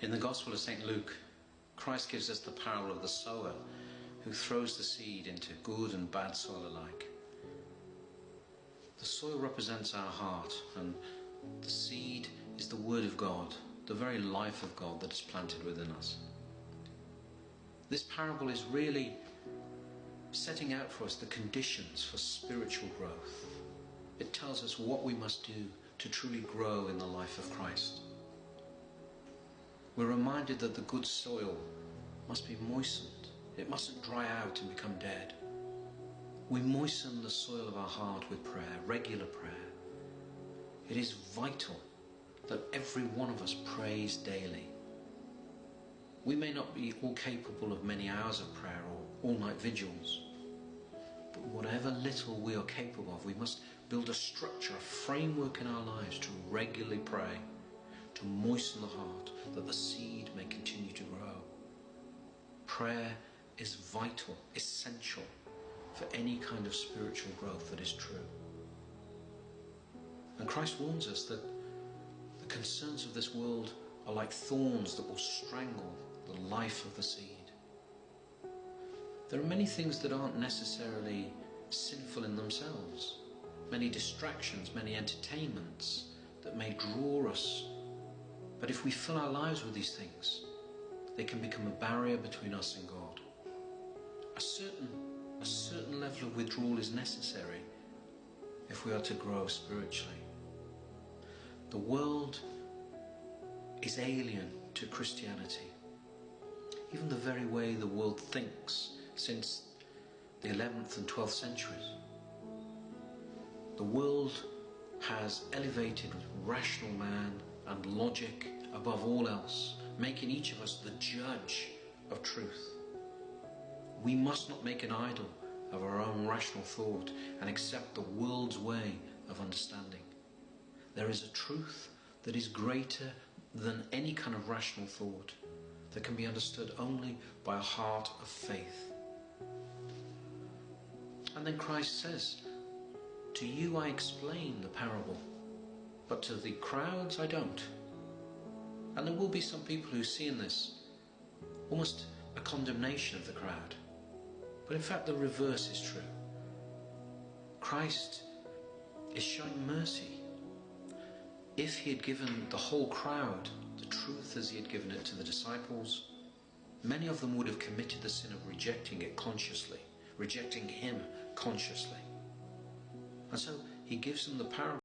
In the Gospel of St. Luke, Christ gives us the parable of the sower who throws the seed into good and bad soil alike. The soil represents our heart, and the seed is the Word of God, the very life of God that is planted within us. This parable is really setting out for us the conditions for spiritual growth. It tells us what we must do to truly grow in the life of Christ. We're reminded that the good soil must be moistened. It mustn't dry out and become dead. We moisten the soil of our heart with prayer, regular prayer. It is vital that every one of us prays daily. We may not be all capable of many hours of prayer or all-night vigils, but whatever little we are capable of, we must build a structure, a framework in our lives to regularly pray, to moisten the heart, that the seed may continue to grow. Prayer is vital, essential for any kind of spiritual growth that is true. And Christ warns us that the concerns of this world are like thorns that will strangle the life of the seed. There are many things that aren't necessarily sinful in themselves, many distractions, many entertainments that may draw us. But if we fill our lives with these things, they can become a barrier between us and God. A certain level of withdrawal is necessary if we are to grow spiritually. The world is alien to Christianity. Even the very way the world thinks since the 11th and 12th centuries. The world has elevated rational man and logic above all else, making each of us the judge of truth. We must not make an idol of our own rational thought and accept the world's way of understanding. There is a truth that is greater than any kind of rational thought, that can be understood only by a heart of faith. And then Christ says, "To you I explain the parable, but to the crowds I don't." And there will be some people who see in this almost a condemnation of the crowd. But in fact the reverse is true. Christ is showing mercy. If he had given the whole crowd the truth as he had given it to the disciples, many of them would have committed the sin of rejecting it consciously, rejecting him consciously. And so he gives them the parable